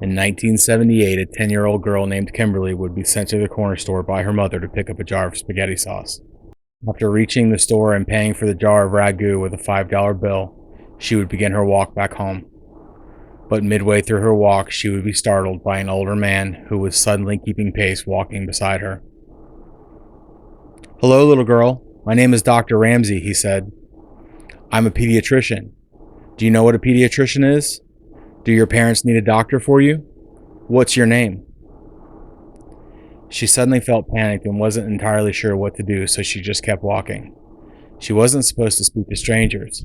In 1978, a 10-year-old girl named Kimberly would be sent to the corner store by her mother to pick up a jar of spaghetti sauce. After reaching the store and paying for the jar of ragu with a $5 bill, she would begin her walk back home. But midway through her walk, she would be startled by an older man who was suddenly keeping pace walking beside her. "Hello, little girl. My name is Dr. Ramsey," he said. "I'm a pediatrician. Do you know what a pediatrician is? Do your parents need a doctor for you? What's your name?" She suddenly felt panicked and wasn't entirely sure what to do, so she just kept walking. She wasn't supposed to speak to strangers,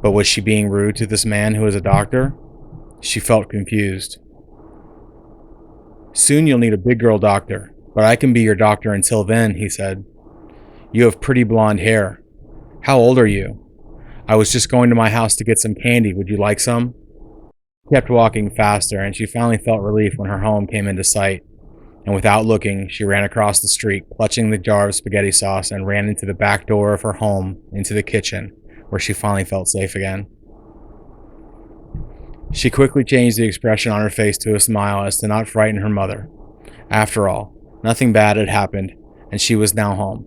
but was she being rude to this man who was a doctor? She felt confused. "Soon you'll need a big girl doctor, but I can be your doctor until then," he said. "You have pretty blonde hair. How old are you? I was just going to my house to get some candy. Would you like some?" She kept walking faster, and she finally felt relief when her home came into sight. And without looking, she ran across the street, clutching the jar of spaghetti sauce, and ran into the back door of her home, into the kitchen, where she finally felt safe again. She quickly changed the expression on her face to a smile as to not frighten her mother. After all, nothing bad had happened, and she was now home,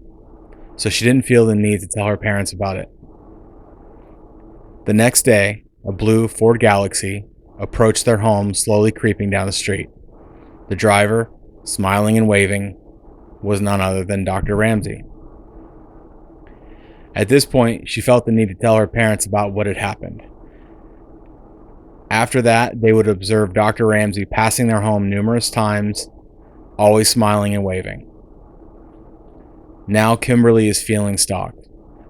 so she didn't feel the need to tell her parents about it. The next day, a blue Ford Galaxy approached their home, slowly creeping down the street. The driver, smiling and waving, was none other than Dr. Ramsey. At this point, she felt the need to tell her parents about what had happened. After that, they would observe Dr. Ramsey passing their home numerous times, always smiling and waving. Now Kimberly is feeling stalked,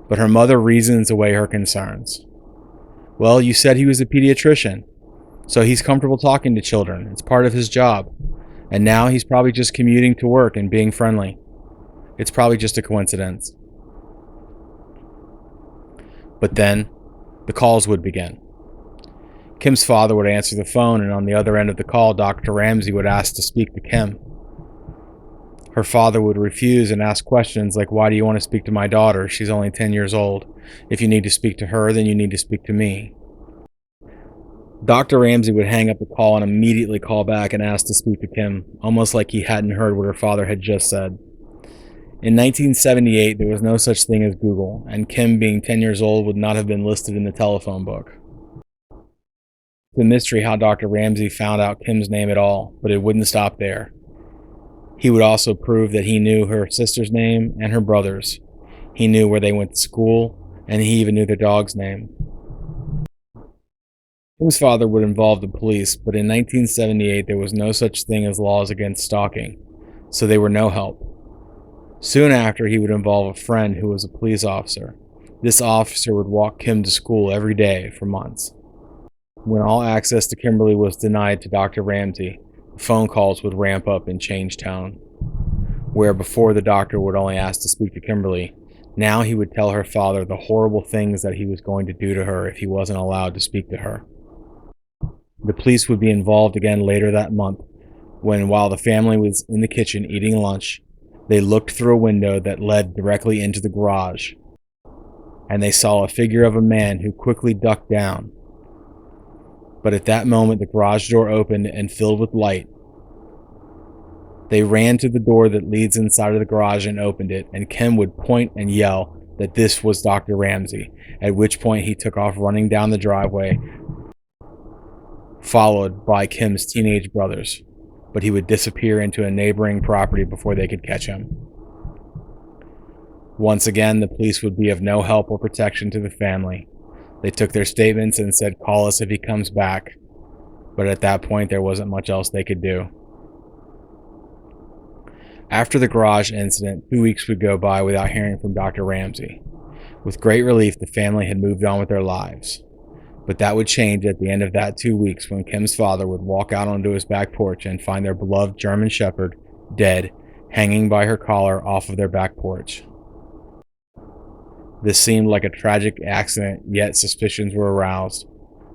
but her mother reasons away her concerns. "Well, you said he was a pediatrician, so he's comfortable talking to children. It's part of his job. And now he's probably just commuting to work and being friendly. It's probably just a coincidence." But then, the calls would begin. Kim's father would answer the phone, and on the other end of the call, Dr. Ramsey would ask to speak to Kim. Her father would refuse and ask questions like, "Why do you want to speak to my daughter? She's only 10 years old. If you need to speak to her, then you need to speak to me." Dr. Ramsey would hang up the call and immediately call back and ask to speak to Kim, almost like he hadn't heard what her father had just said. In 1978, there was no such thing as Google, and Kim, being 10 years old, would not have been listed in the telephone book. It's a mystery how Dr. Ramsey found out Kim's name at all, but it wouldn't stop there. He would also prove that he knew her sister's name and her brother's. He knew where they went to school, and he even knew their dog's name. Kim's father would involve the police, but in 1978 there was no such thing as laws against stalking, so they were no help. Soon after, he would involve a friend who was a police officer. This officer would walk Kim to school every day for months. When all access to Kimberly was denied to Dr. Ramsey, the phone calls would ramp up and change tone. Where before the doctor would only ask to speak to Kimberly, now he would tell her father the horrible things that he was going to do to her if he wasn't allowed to speak to her. The police would be involved again later that month, when, while the family was in the kitchen eating lunch, they looked through a window that led directly into the garage, and they saw a figure of a man who quickly ducked down. But at that moment, the garage door opened and filled with light. They ran to the door that leads inside of the garage and opened it, and Kim would point and yell that this was Dr. Ramsey, at which point he took off running down the driveway, followed by Kim's teenage brothers, but he would disappear into a neighboring property before they could catch him. Once again, the police would be of no help or protection to the family. They took their statements and said, "Call us if he comes back," but at that point there wasn't much else they could do. After the garage incident, 2 weeks would go by without hearing from Dr. Ramsey. With great relief, the family had moved on with their lives. But that would change at the end of that 2 weeks, when Kim's father would walk out onto his back porch and find their beloved German Shepherd dead, hanging by her collar off of their back porch. This seemed like a tragic accident, yet suspicions were aroused.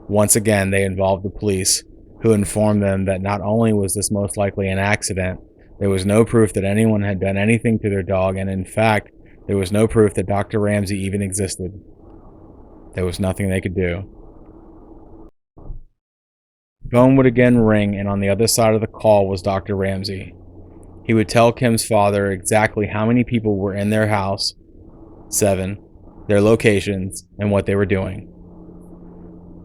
Once again, they involved the police, who informed them that not only was this most likely an accident, there was no proof that anyone had done anything to their dog, and in fact, there was no proof that Dr. Ramsey even existed. There was nothing they could do. Phone would again ring, and on the other side of the call was Dr. Ramsey. He would tell Kim's father exactly how many people were in their house, 7, their locations, and what they were doing.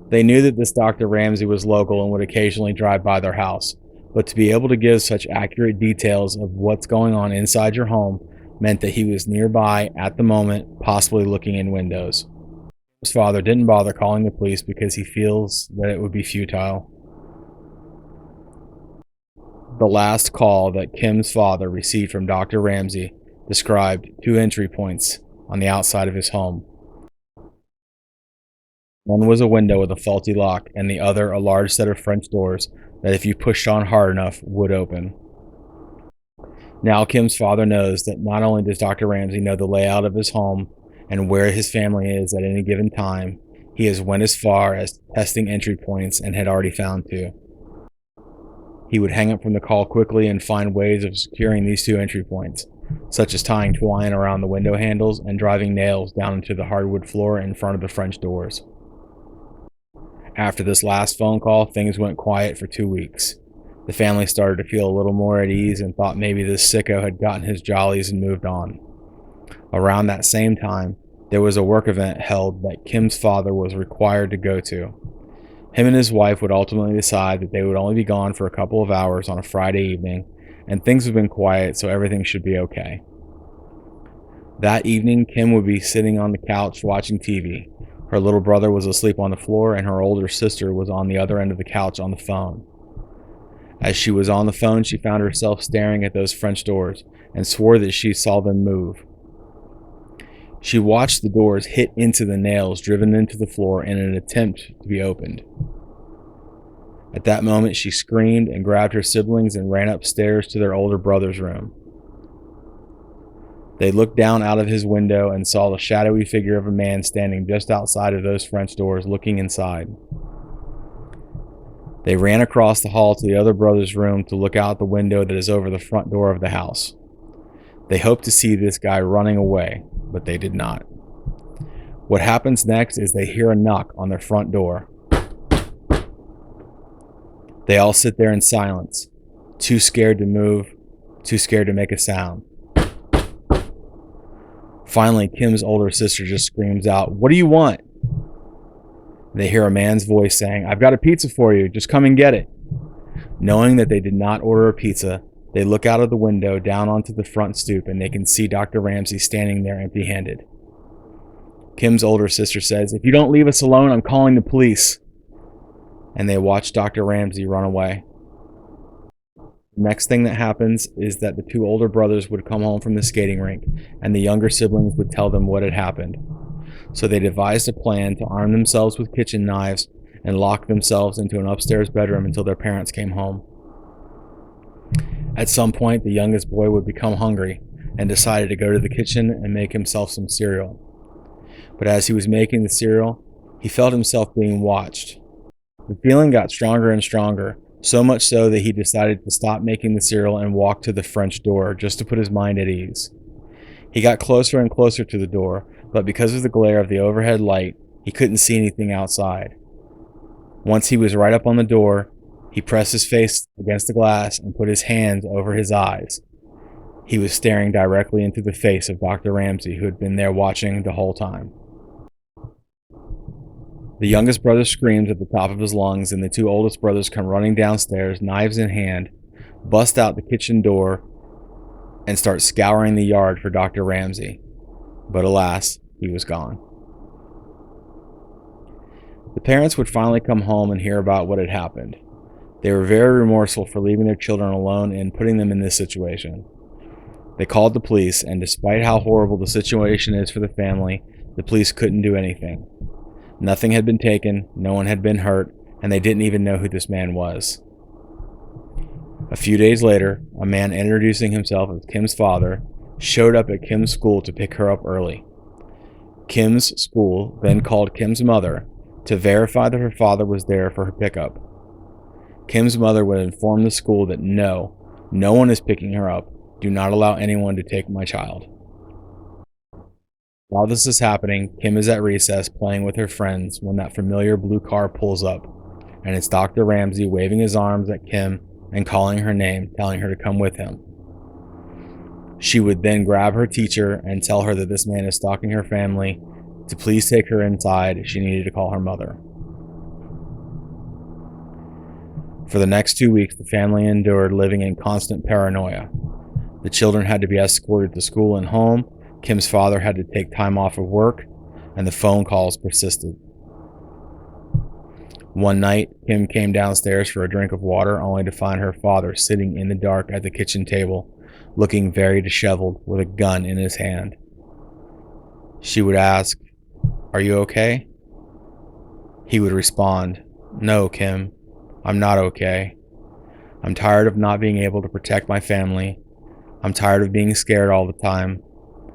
They knew that this Dr. Ramsey was local and would occasionally drive by their house, but to be able to give such accurate details of what's going on inside your home meant that he was nearby at the moment, possibly looking in windows. His father didn't bother calling the police because he feels that it would be futile. The last call that Kim's father received from Dr. Ramsey described 2 entry points on the outside of his home. One was a window with a faulty lock, and the other a large set of French doors that, if you pushed on hard enough, would open. Now Kim's father knows that not only does Dr. Ramsey know the layout of his home and where his family is at any given time, he has went as far as testing entry points and had already found 2. He would hang up from the call quickly and find ways of securing these 2 entry points, such as tying twine around the window handles and driving nails down into the hardwood floor in front of the French doors. After this last phone call, things went quiet for 2 weeks. The family started to feel a little more at ease and thought maybe this sicko had gotten his jollies and moved on. Around that same time, there was a work event held that Kim's father was required to go to. Him and his wife would ultimately decide that they would only be gone for a couple of hours on a Friday evening, and things have been quiet, so everything should be okay. That evening, Kim would be sitting on the couch watching TV. Her little brother was asleep on the floor, and her older sister was on the other end of the couch on the phone. As she was on the phone, she found herself staring at those French doors and swore that she saw them move. She watched the doors hit into the nails driven into the floor in an attempt to be opened. At that moment, she screamed and grabbed her siblings and ran upstairs to their older brother's room. They looked down out of his window and saw the shadowy figure of a man standing just outside of those French doors, looking inside. They ran across the hall to the other brother's room to look out the window that is over the front door of the house. They hoped to see this guy running away, but they did not. What happens next is they hear a knock on their front door. They all sit there in silence, too scared to move, too scared to make a sound. Finally, Kim's older sister just screams out, "What do you want?" They hear a man's voice saying, "I've got a pizza for you, just come and get it." Knowing that they did not order a pizza, they look out of the window down onto the front stoop and they can see Dr. Ramsey standing there empty-handed. Kim's older sister says, "If you don't leave us alone, I'm calling the police." And they watch Dr. Ramsey run away. The next thing that happens is that the 2 older brothers would come home from the skating rink, and the younger siblings would tell them what had happened. So they devised a plan to arm themselves with kitchen knives and lock themselves into an upstairs bedroom until their parents came home. At some point, the youngest boy would become hungry and decided to go to the kitchen and make himself some cereal. But as he was making the cereal, he felt himself being watched. The feeling got stronger and stronger, so much so that he decided to stop making the cereal and walk to the French door just to put his mind at ease. He got closer and closer to the door, but because of the glare of the overhead light, he couldn't see anything outside. Once he was right up on the door, he pressed his face against the glass and put his hands over his eyes. He was staring directly into the face of Dr. Ramsey, who had been there watching the whole time. The youngest brother screams at the top of his lungs, and the 2 oldest brothers come running downstairs, knives in hand, bust out the kitchen door, and start scouring the yard for Dr. Ramsey. But alas, he was gone. The parents would finally come home and hear about what had happened. They were very remorseful for leaving their children alone and putting them in this situation. They called the police, and despite how horrible the situation is for the family, the police couldn't do anything. Nothing had been taken, no one had been hurt, and they didn't even know who this man was. A few days later, a man introducing himself as Kim's father showed up at Kim's school to pick her up early. Kim's school then called Kim's mother to verify that her father was there for her pickup. Kim's mother would inform the school that no one is picking her up. Do not allow anyone to take my child. While this is happening, Kim is at recess playing with her friends when that familiar blue car pulls up. and it's Dr. Ramsey waving his arms at Kim and calling her name, telling her to come with him. She would then grab her teacher and tell her that this man is stalking her family, to please take her inside. She needed to call her mother. For the next 2 weeks, the family endured living in constant paranoia. The children had to be escorted to school and home. Kim's father had to take time off of work, and the phone calls persisted. One night, Kim came downstairs for a drink of water, only to find her father sitting in the dark at the kitchen table, looking very disheveled with a gun in his hand. She would ask, "Are you okay?" He would respond, "No, Kim, I'm not okay. I'm tired of not being able to protect my family. I'm tired of being scared all the time.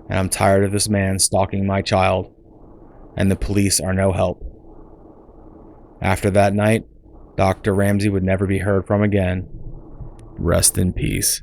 And I'm tired of this man stalking my child. And the police are no help." After that night, Dr. Ramsey would never be heard from again. Rest in peace.